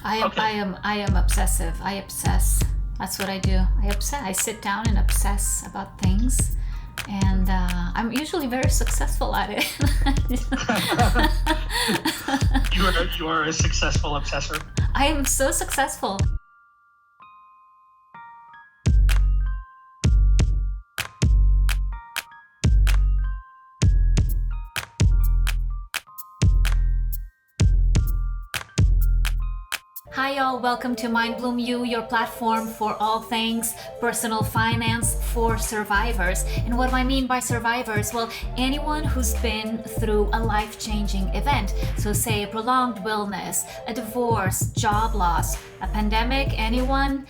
I am obsessive. I obsess. That's what I do. I obsess. I sit down and obsess about things, and I'm usually very successful at it. You are a successful obsessor. I am so successful. Hi y'all, welcome to Mind Bloom You, your platform for all things personal finance for survivors. And what do I mean by survivors? Well, anyone who's been through a life-changing event. So say a prolonged illness, a divorce, job loss, a pandemic, anyone.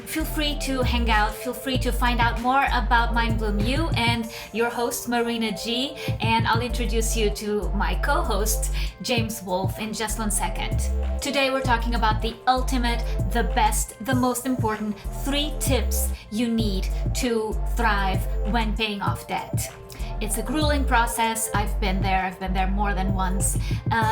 Feel free to hang out, feel free to find out more about Mind Bloom You and your host, Marina G. And I'll introduce you to my co-host, James Wolfe, in just 1 second. Today we're talking about the ultimate, the best, the most important 3 tips you need to thrive when paying off debt. It's a grueling process. I've been there more than once.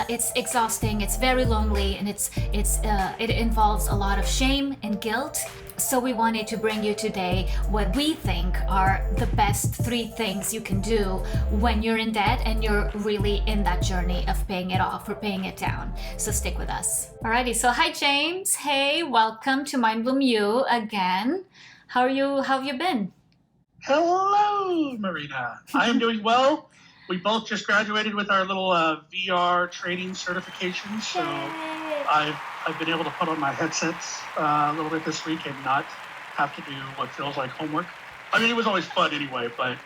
It's exhausting, it's very lonely, and it involves a lot of shame and guilt. So we wanted to bring you today what we think are the best 3 things you can do when you're in debt and you're really in that journey of paying it off or paying it down. So stick with us. Alrighty, so hi James. Hey, welcome to Mind Bloom You again. How have you been? Hello, Marina. I am doing well. We both just graduated with our little VR training certification, so I've been able to put on my headsets a little bit this week and not have to do what feels like homework. I mean, it was always fun anyway, but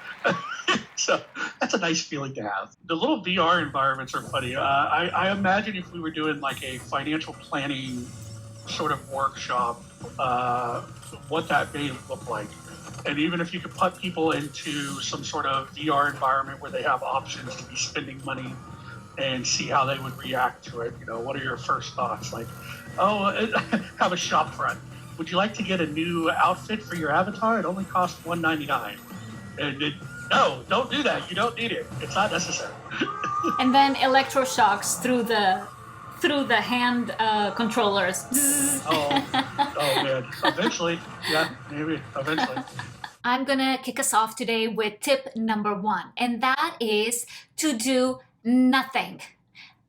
so that's a nice feeling to have. The little VR environments are funny. I imagine if we were doing like a financial planning sort of workshop, what that may look like. And even if you could put people into some sort of VR environment where they have options to be spending money and see how they would react to it, what are your first thoughts? Like, have a shop front. Would you like to get a new outfit for your avatar? It only costs $199. And no, don't do that. You don't need it. It's not necessary. And then electroshocks through the hand controllers. Oh man. Eventually. Yeah, maybe. Eventually. I'm gonna kick us off today with tip number 1, and that is to do nothing.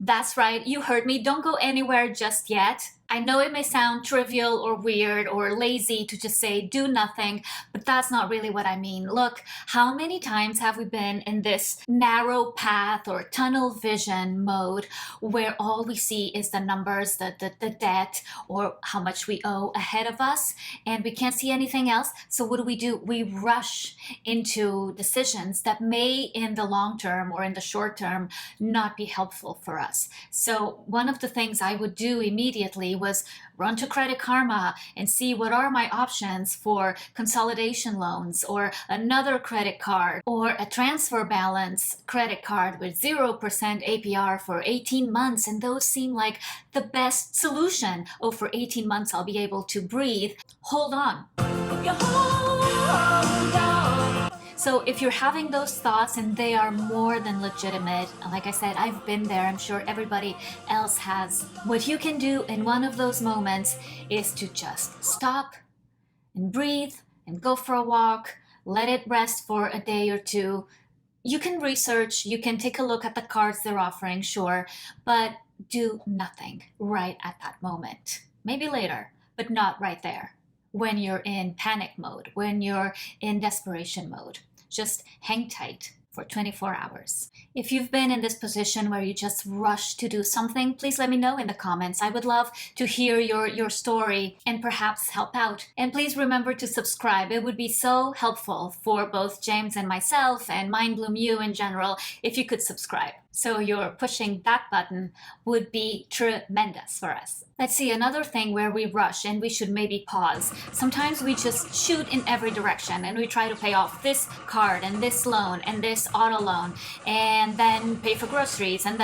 That's right, you heard me. Don't go anywhere just yet. I know it may sound trivial or weird or lazy to just say do nothing, but that's not really what I mean. Look, how many times have we been in this narrow path or tunnel vision mode where all we see is the numbers, the debt, or how much we owe ahead of us, and we can't see anything else? So what do? We rush into decisions that may in the long term or in the short term not be helpful for us. So one of the things I would do immediately was run to Credit Karma and see what are my options for consolidation loans or another credit card or a transfer balance credit card with 0% APR for 18 months. And those seem like the best solution. Oh, for 18 months, I'll be able to breathe. Hold on. So if you're having those thoughts and they are more than legitimate, like I said, I've been there, I'm sure everybody else has. What you can do in one of those moments is to just stop and breathe and go for a walk, let it rest for a day or 2. You can research, you can take a look at the cards they're offering, sure, but do nothing right at that moment. Maybe later, but not right there. When you're in panic mode, when you're in desperation mode. Just hang tight for 24 hours. If you've been in this position where you just rush to do something, please let me know in the comments. I would love to hear your story and perhaps help out. And please remember to subscribe. It would be so helpful for both James and myself and Mind Bloom You in general if you could subscribe. So your pushing that button would be tremendous for us. Let's see, another thing where we rush and we should maybe pause. Sometimes we just shoot in every direction and we try to pay off this card and this loan and this auto loan and then pay for groceries and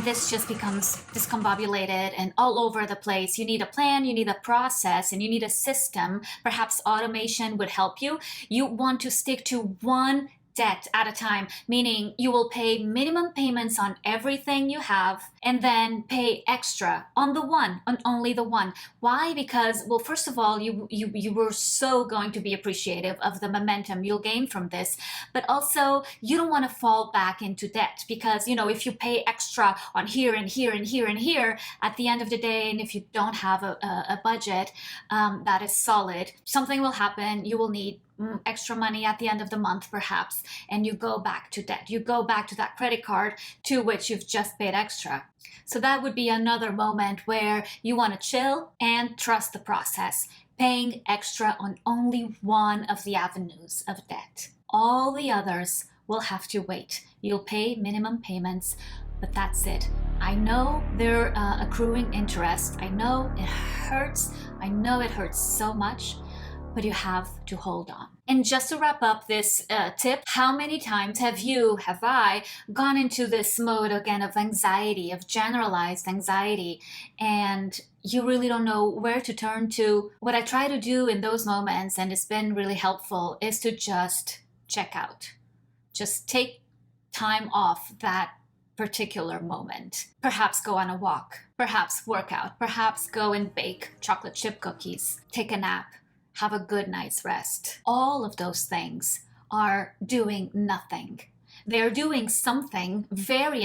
this just becomes discombobulated and all over the place. You need a plan, you need a process, and you need a system. Perhaps automation would help you. You want to stick to one debt at a time, meaning you will pay minimum payments on everything you have and then pay extra on the one, on only the one. Why? Because, well, first of all, you were so going to be appreciative of the momentum you'll gain from this, but also you don't want to fall back into debt because, if you pay extra on here and here and here and here at the end of the day, and if you don't have a budget that is solid, something will happen. You will need extra money at the end of the month, perhaps, and you go back to debt. You go back to that credit card to which you've just paid extra. So that would be another moment where you want to chill and trust the process, paying extra on only one of the avenues of debt. All the others will have to wait. You'll pay minimum payments, but that's it. I know they're accruing interest. I know it hurts. I know it hurts so much, but you have to hold on. And just to wrap up this tip, how many times have I gone into this mode again of anxiety, of generalized anxiety, and you really don't know where to turn to? What I try to do in those moments, and it's been really helpful, is to just check out. Just take time off that particular moment. Perhaps go on a walk, perhaps work out, perhaps go and bake chocolate chip cookies, take a nap, have a good night's rest. All of those things are doing nothing. They're doing something very,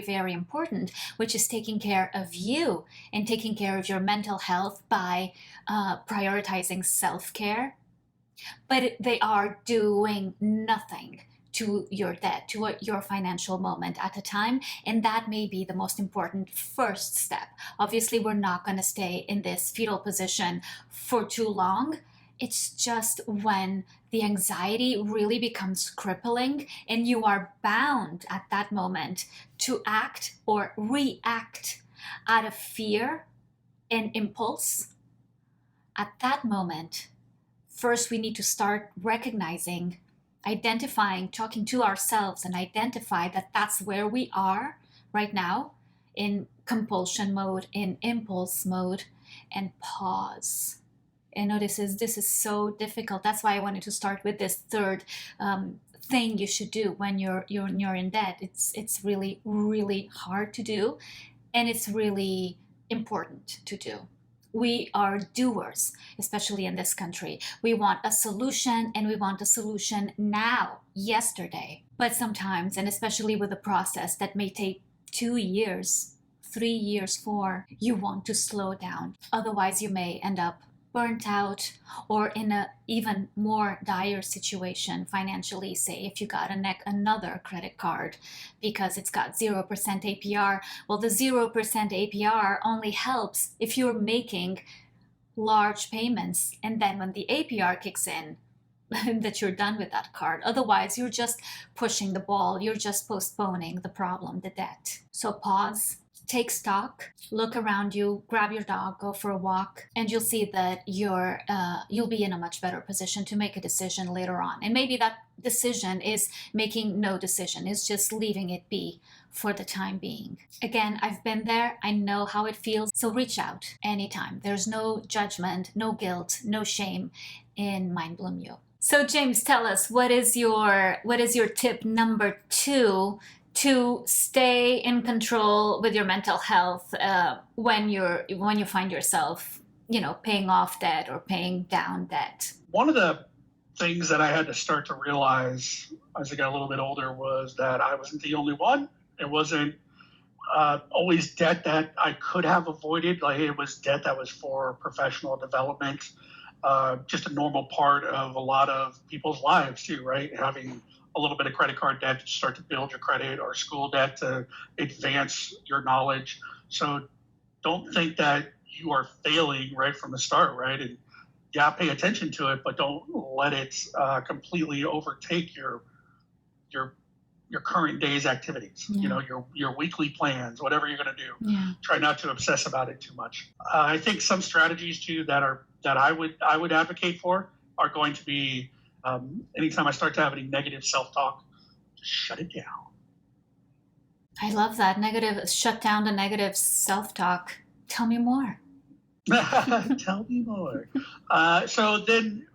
very important, which is taking care of you and taking care of your mental health by prioritizing self-care. But they are doing nothing to your debt, to your financial moment at a time. And that may be the most important first step. Obviously, we're not going to stay in this fetal position for too long. It's just when the anxiety really becomes crippling and you are bound at that moment to act or react out of fear and impulse. At that moment, first we need to start recognizing, identifying, talking to ourselves and identify that that's where we are right now, in compulsion mode, in impulse mode, and pause. I know this is so difficult. That's why I wanted to start with this third thing you should do when you're in debt. It's really, really hard to do, and it's really important to do. We are doers, especially in this country. We want a solution, and we want a solution now, yesterday. But sometimes, and especially with a process that may take 2 years, 3 years, 4, you want to slow down. Otherwise, you may end up burnt out or in a even more dire situation financially. Say if you got another credit card because it's got 0% APR. Well, the 0% APR only helps if you're making large payments, and then when the APR kicks in, that you're done with that card. Otherwise, you're just pushing the ball. You're just postponing the problem, the debt. So pause, take stock, look around you, grab your dog, go for a walk, and you'll see that you'll be in a much better position to make a decision later on. And maybe that decision is making no decision, is just leaving it be for the time being. Again, I've been there. I know how it feels. So reach out anytime. There's no judgment, no guilt, no shame in Mind Bloom You. So James, tell us, what is your tip number 2 to stay in control with your mental health when you find yourself, paying off debt or paying down debt? One of the things that I had to start to realize as I got a little bit older was that I wasn't the only one. It wasn't always debt that I could have avoided. Like, it was debt that was for professional development. Just a normal part of a lot of people's lives too, right? Having a little bit of credit card debt to start to build your credit, or school debt to advance your knowledge. So don't think that you are failing right from the start, right? And yeah, pay attention to it, but don't let it completely overtake your current day's activities. Yeah. Your weekly plans, whatever you're going to do. Yeah. Try not to obsess about it too much. I think some strategies too that I would advocate for are going to be, anytime I start to have any negative self-talk, just shut it down. I love that. Shut down the negative self-talk. Tell me more. Tell me more. So then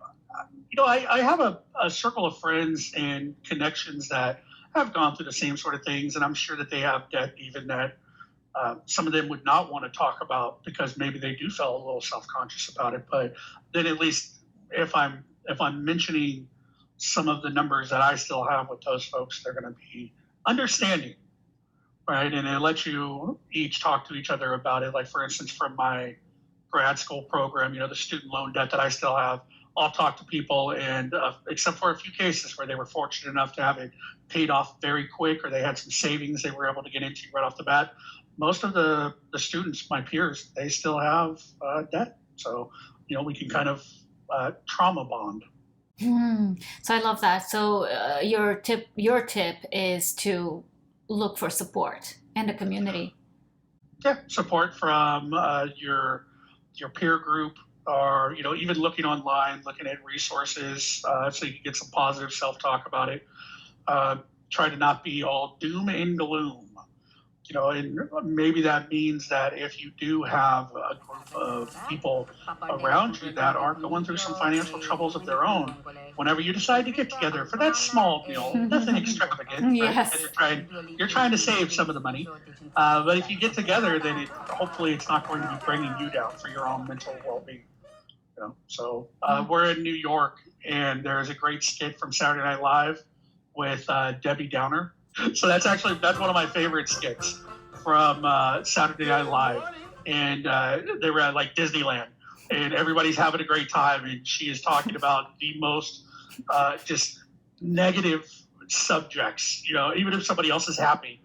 I have a circle of friends and connections that have gone through the same sort of things, and I'm sure that they have debt even that some of them would not want to talk about because maybe they do feel a little self-conscious about it. But then at least if I'm mentioning some of the numbers that I still have with those folks, they're going to be understanding, right? And it lets you each talk to each other about it. Like for instance, from my grad school program, the student loan debt that I still have, I'll talk to people, and except for a few cases where they were fortunate enough to have it paid off very quick, or they had some savings they were able to get into right off the bat. Most of the students, my peers, they still have debt, so we can kind of trauma bond. So I love that. So your tip is to look for support in the community. Yeah, support from your peer group, or even looking online, looking at resources, so you can get some positive self-talk about it. Uh, Try to not be all doom and gloom. And maybe that means that if you do have a group of people around you that are going through some financial troubles of their own, whenever you decide to get together for that small meal, nothing extravagant, right? Because Yes. you're trying to save some of the money. But if you get together, then hopefully it's not going to be bringing you down for your own mental well-being. So we're in New York, and there's a great skit from Saturday Night Live with Debbie Downer. So that's one of my favorite skits from Saturday Night Live, and they were at like Disneyland, and everybody's having a great time, and she is talking about the most just negative subjects. Even if somebody else is happy,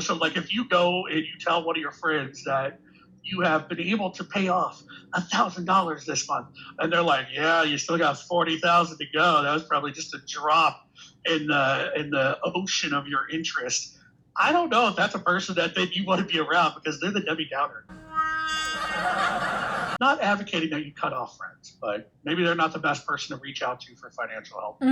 So like if you go and you tell one of your friends that you have been able to pay off $1,000 this month, and they're like, "Yeah, you still got 40,000 to go. That was probably just a drop in the ocean of your interest." I don't know if that's a person that then you want to be around, because they're the Debbie Downer. Not advocating that you cut off friends, but maybe they're not the best person to reach out to for financial help.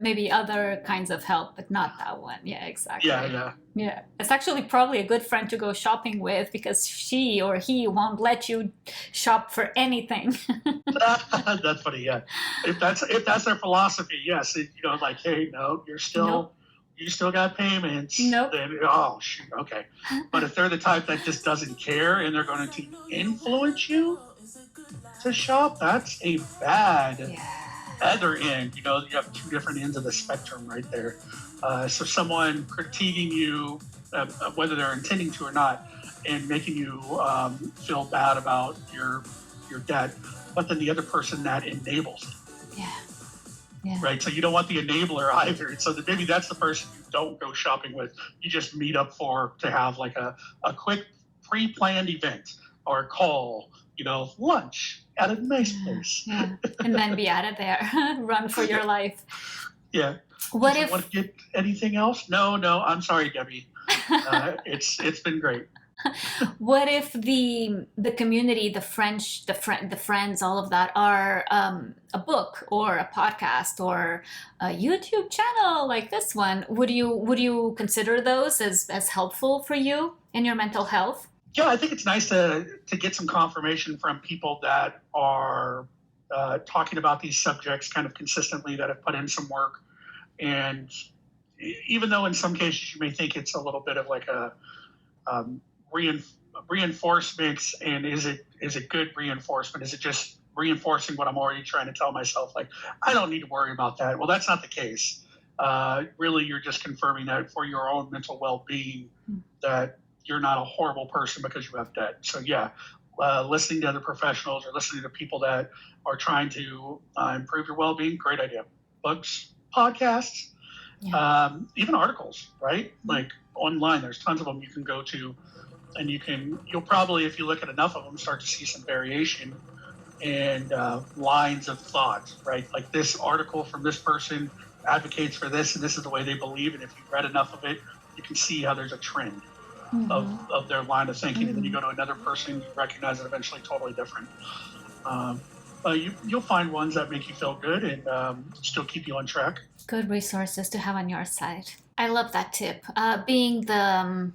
Maybe other kinds of help, but not that one. Yeah, exactly. Yeah. Yeah. It's actually probably a good friend to go shopping with, because she or he won't let you shop for anything. That's funny. Yeah, if that's their philosophy, yes. Like, hey, no, Nope. you still got payments. Nope. Then shoot, okay. But if they're the type that just doesn't care and they're going to influence you to shop, that's a bad Yeah. other end. You have two different ends of the spectrum right there. So someone critiquing you, whether they're intending to or not, and making you feel bad about your debt, but then the other person that enables it, Yeah. right? So you don't want the enabler either. So maybe that's the person you don't go shopping with. You just meet up to have like a quick pre-planned event or a call, lunch at a nice place. Yeah. And then be out of there. Run for your life. Yeah. What Did you if want to get anything else? No, I'm sorry, Debbie. It's been great. What if the community, the friends, all of that are a book or a podcast or a YouTube channel like this one? Would you consider those as helpful for you in your mental health? Yeah, I think it's nice to get some confirmation from people that are talking about these subjects kind of consistently, that have put in some work. And even though in some cases you may think it's a little bit of like a reinforcement, and is it good reinforcement? Is it just reinforcing what I'm already trying to tell myself? Like, I don't need to worry about that. Well, that's not the case. Really, you're just confirming that for your own mental well-being, that you're not a horrible person because you have debt. So yeah, listening to other professionals or listening to people that are trying to improve your well-being, great idea. Books, podcasts, even articles, right? Like online, there's tons of them you can go to, and you'll probably, if you look at enough of them, start to see some variation and lines of thought, right? Like this article from this person advocates for this, and this is the way they believe. And if you've read enough of it, you can see how there's a trend of their line of thinking. And then you go to another person, you recognize it eventually totally different. But you'll find ones that make you feel good and still keep you on track. Good resources to have on your side. I love that tip. Being the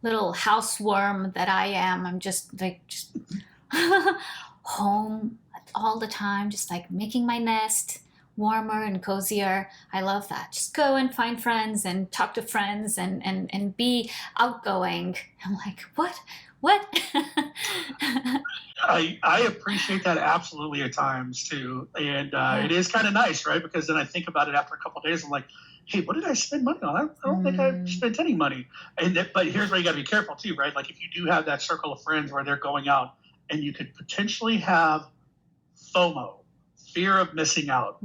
little houseworm that I am, I'm just home at all the time, just like making my nest warmer and cozier. I love that. Just go and find friends and talk to friends and be outgoing. I'm like, what? What? I appreciate that absolutely at times too, and it is kind of nice, right? Because then I think about it after a couple of days. I'm like, hey, what did I spend money on? I don't think I spent any money. But here's where you got to be careful too, right? Like if you do have that circle of friends where they're going out, and you could potentially have FOMO, fear of missing out.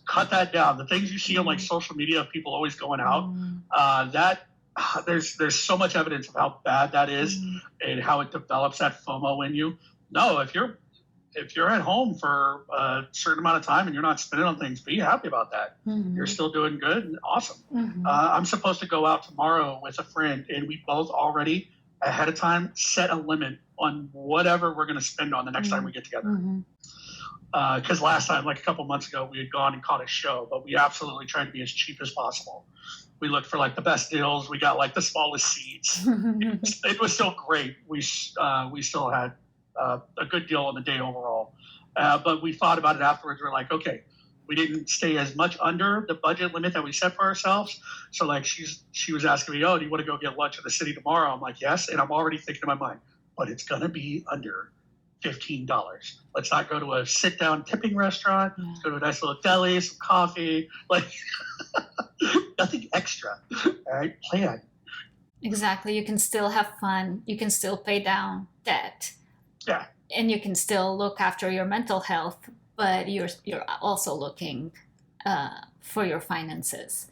Cut that down. The things you see on like social media of people always going out, there's so much evidence of how bad that is and how it develops that FOMO in you. No, if you're at home for a certain amount of time and you're not spending on things, be happy about that. You're still doing good and awesome. I'm supposed to go out tomorrow with a friend, and we both already ahead of time set a limit on whatever we're going to spend on the next time we get together. Because last time, like a couple months ago, we had gone and caught a show, but we absolutely tried to be as cheap as possible. We looked for like the best deals. We got like the smallest seats. It was still great. We still had a good deal on the day overall. But we thought about it afterwards. We're like, okay, we didn't stay as much under the budget limit that we set for ourselves. So like she was asking me, oh, do you want to go get lunch in the city tomorrow? I'm like, yes. And I'm already thinking in my mind, but it's going to be under $15. Let's not go to a sit-down tipping restaurant. Let's go to a nice little deli, some coffee, like nothing extra. All right, plan. Exactly. You can still have fun. You can still pay down debt. Yeah. And you can still look after your mental health, but you're also looking for your finances.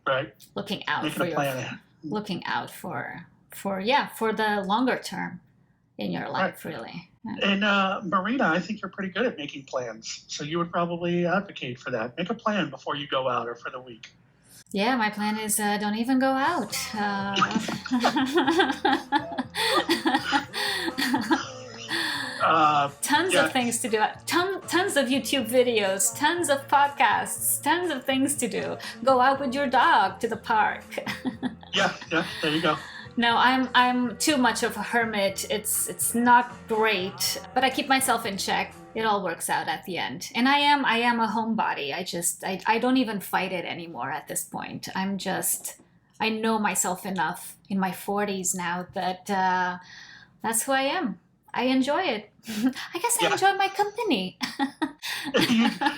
Right. Looking out Making for a plan. looking out for the longer term in your life, really. Yeah. And Marina, I think you're pretty good at making plans. So you would probably advocate for that. Make a plan before you go out or for the week. Yeah, my plan is don't even go out. Tons of things to do. Tons of YouTube videos, tons of podcasts, tons of things to do. Go out with your dog to the park. Yeah, there you go. No, I'm too much of a hermit. It's not great, but I keep myself in check. It all works out at the end. And I am a homebody. I don't even fight it anymore at this point. I know myself enough in my 40s now that that's who I am. I enjoy it. I guess I enjoy my company.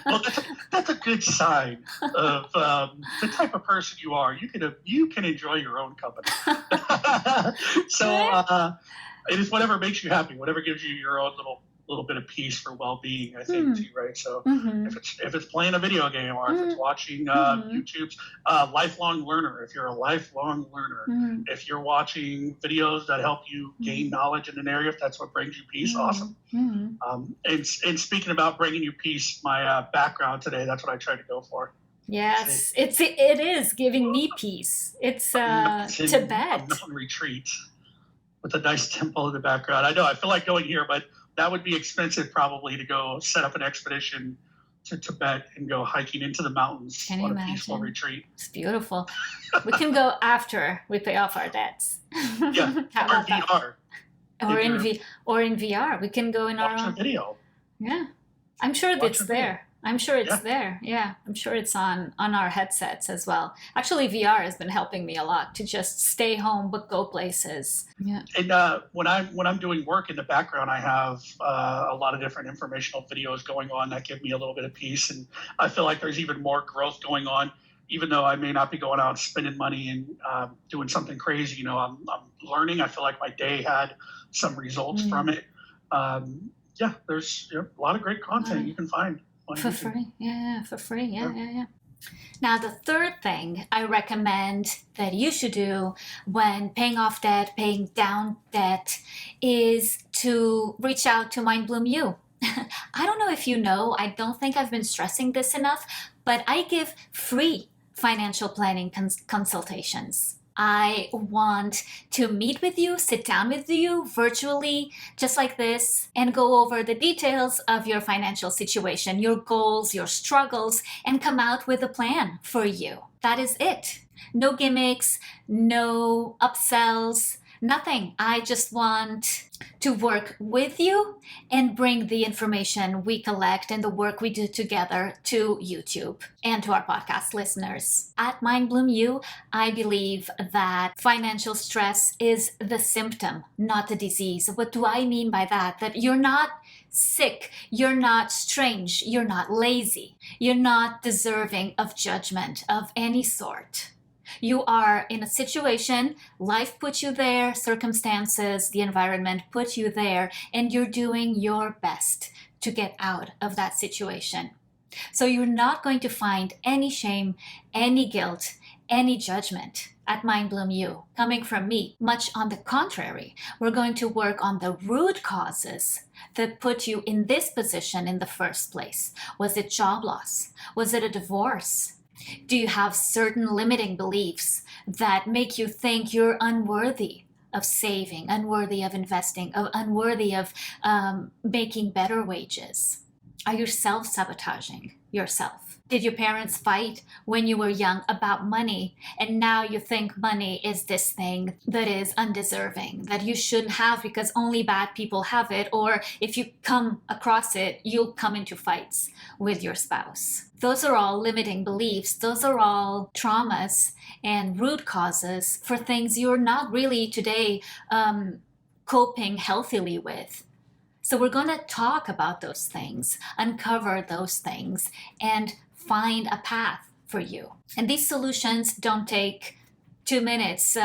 Well, that's a good sign of the type of person you are. You can enjoy your own company. So it is whatever makes you happy, whatever gives you your own little bit of peace for well-being, I think, too, right? So if it's playing a video game or if it's watching YouTube's lifelong learner, if you're a lifelong learner, if you're watching videos that help you gain knowledge in an area, if that's what brings you peace, awesome. And speaking about bringing you peace, my background today, that's what I tried to go for. Yes, it is giving me peace. It's Tibet. A mountain retreat with a nice temple in the background. I know, I feel like going here, but that would be expensive probably to go set up an expedition to Tibet and go hiking into the mountains on a peaceful retreat. It's beautiful. We can go after we pay off our debts. Yeah, or VR. Or in VR. We can go in our own. Watch a video. Yeah, I'm sure it's there. I'm sure it's there. Yeah, I'm sure it's on our headsets as well. Actually, VR has been helping me a lot to just stay home but go places. Yeah. And when I'm doing work in the background, I have a lot of different informational videos going on that give me a little bit of peace, and I feel like there's even more growth going on. Even though I may not be going out spending money and doing something crazy, you know, I'm learning. I feel like my day had some results from it. There's a lot of great content you can find. For free. Yeah, for free. Yeah. Now, the third thing I recommend that you should do when paying off debt, paying down debt, is to reach out to Mind Bloom You. I don't know if you know, I don't think I've been stressing this enough, but I give free financial planning consultations. I want to meet with you, sit down with you virtually, just like this, and go over the details of your financial situation, your goals, your struggles, and come out with a plan for you. That is it. No gimmicks, no upsells, Nothing. I just want to work with you and bring the information we collect and the work we do together to YouTube and to our podcast listeners. At Mind Bloom You, I believe that financial stress is the symptom, not the disease. What do I mean by that? That you're not sick, you're not strange, you're not lazy, you're not deserving of judgment of any sort. You are in a situation, life put you there, circumstances, the environment put you there, and you're doing your best to get out of that situation. So you're not going to find any shame, any guilt, any judgment at Mind Bloom You coming from me. Much on the contrary, we're going to work on the root causes that put you in this position in the first place. Was it job loss? Was it a divorce? Do you have certain limiting beliefs that make you think you're unworthy of saving, unworthy of investing, unworthy of making better wages? Are you self-sabotaging yourself? Did your parents fight when you were young about money, and now you think money is this thing that is undeserving, that you shouldn't have because only bad people have it, or if you come across it, you'll come into fights with your spouse? Those are all limiting beliefs. Those are all traumas and root causes for things you're not really today coping healthily with. So we're going to talk about those things, uncover those things, and find a path for you. And these solutions don't take 2 minutes,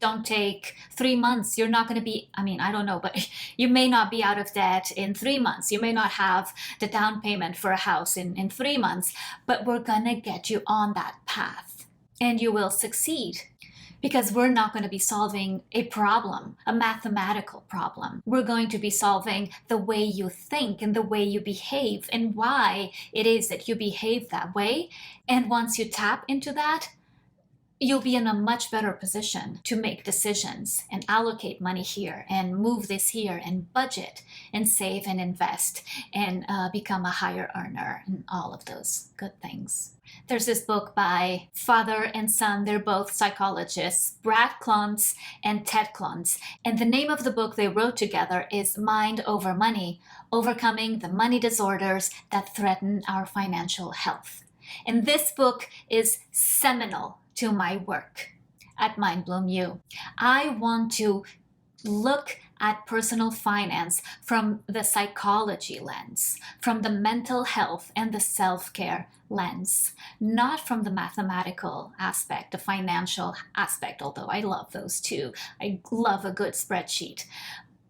don't take 3 months. You're not going to be, I don't know, but you may not be out of debt in 3 months. You may not have the down payment for a house in 3 months, but we're going to get you on that path and you will succeed. Because we're not going to be solving a problem, a mathematical problem. We're going to be solving the way you think and the way you behave and why it is that you behave that way. And once you tap into that, you'll be in a much better position to make decisions and allocate money here and move this here and budget and save and invest and become a higher earner and all of those good things. There's this book by father and son. They're both psychologists, Brad Klontz and Ted Klontz. And the name of the book they wrote together is Mind Over Money, Overcoming the Money Disorders That Threaten Our Financial Health. And this book is seminal to my work at Mind Bloom You. I want to look at personal finance from the psychology lens, from the mental health and the self-care lens, not from the mathematical aspect, the financial aspect, although I love those too. I love a good spreadsheet.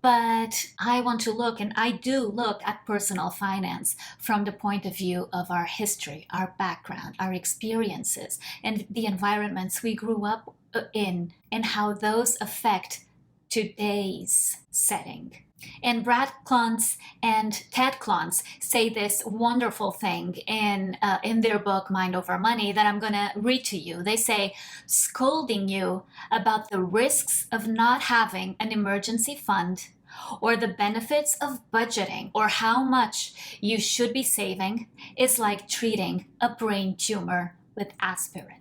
But I want to look, and I do look at personal finance from the point of view of our history, our background, our experiences, and the environments we grew up in, and how those affect today's setting. And Brad Klontz and Ted Klontz say this wonderful thing in their book, Mind Over Money, that I'm going to read to you. They say, scolding you about the risks of not having an emergency fund or the benefits of budgeting or how much you should be saving is like treating a brain tumor with aspirin.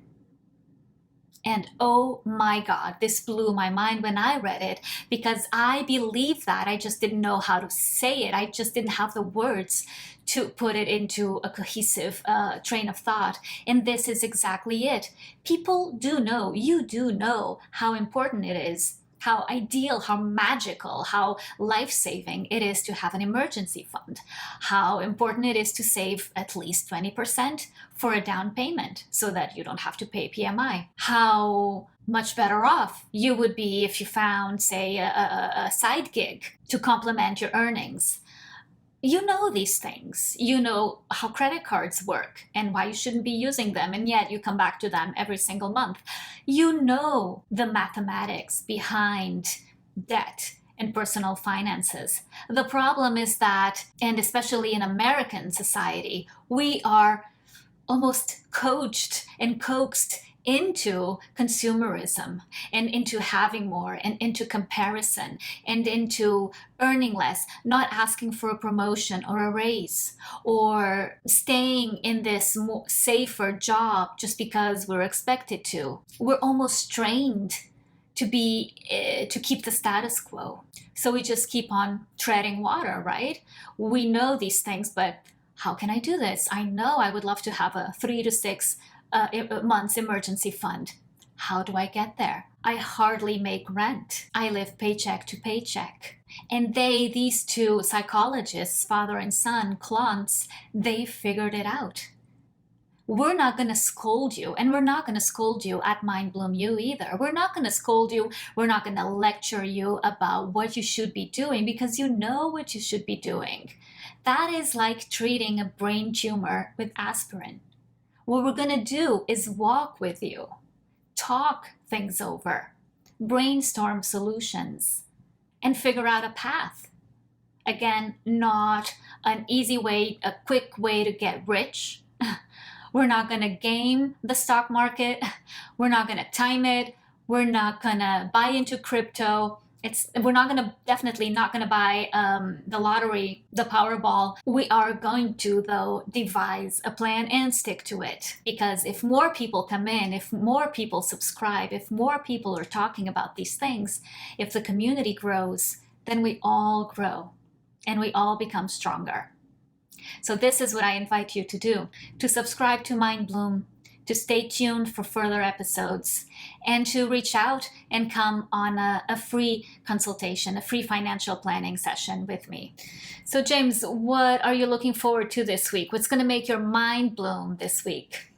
And oh my God, this blew my mind when I read it because I believe that. I just didn't know how to say it. I just didn't have the words to put it into a cohesive train of thought. And this is exactly it. People do know, you do know how important it is, how ideal, how magical, how life-saving it is to have an emergency fund, how important it is to save at least 20% for a down payment so that you don't have to pay PMI, how much better off you would be if you found, say, a side gig to complement your earnings. You know these things. You know how credit cards work and why you shouldn't be using them, and yet you come back to them every single month. You know the mathematics behind debt and personal finances. The problem is that, and especially in American society, we are almost coached and coaxed into consumerism and into having more and into comparison and into earning less, not asking for a promotion or a raise or staying in this more safer job just because we're expected to. We're almost trained to keep the status quo. So we just keep on treading water, right? We know these things, but how can I do this? I know I would love to have a 3 to 6 months emergency fund. How do I get there? I hardly make rent. I live paycheck to paycheck. And these two psychologists, father and son, Clontz, they figured it out. We're not going to scold you, and we're not going to scold you at Mind Bloom U either. We're not going to scold you. We're not going to lecture you about what you should be doing, because you know what you should be doing. That is like treating a brain tumor with aspirin. What we're going to do is walk with you, talk things over, brainstorm solutions, and figure out a path. Again, not an easy way, a quick way to get rich. We're not going to game the stock market. We're not going to time it. We're not going to buy into crypto. We're definitely not going to buy the lottery, the Powerball. We are going to, though, devise a plan and stick to it. Because if more people come in, if more people subscribe, if more people are talking about these things, if the community grows, then we all grow and we all become stronger. So this is what I invite you to do, to subscribe to Mind Bloom, to stay tuned for further episodes, and to reach out and come on a free consultation, a free financial planning session with me. So James, what are you looking forward to this week? What's going to make your mind bloom this week?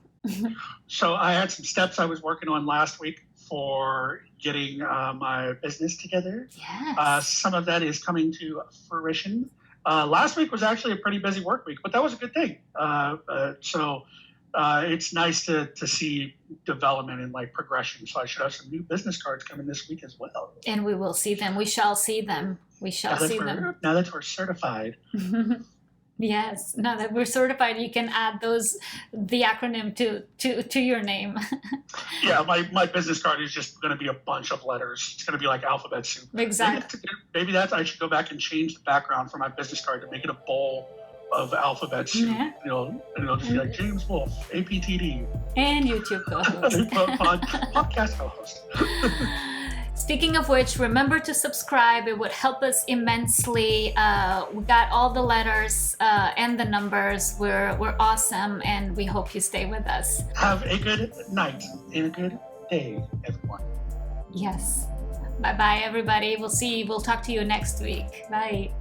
So I had some steps I was working on last week for getting my business together. Yes. Some of that is coming to fruition. Last week was actually a pretty busy work week, but that was a good thing. So it's nice to see development and like progression. So I should have some new business cards coming this week as well. And we will see them. We shall see them. We shall see them. Now that we're certified. Yes. Now that we're certified, you can add the acronym to your name. Yeah, my business card is just going to be a bunch of letters. It's going to be like alphabet soup. Exactly. Maybe I should go back and change the background for my business card to make it a bowl of alphabet soup. Yeah. And it'll just be like James Wolf, APTD. And YouTube co-host. Podcast co-host. Speaking of which, remember to subscribe. It would help us immensely. We got all the letters and the numbers. We're awesome, and we hope you stay with us. Have a good night and a good day, everyone. Yes. Bye-bye, everybody. We'll talk to you next week. Bye.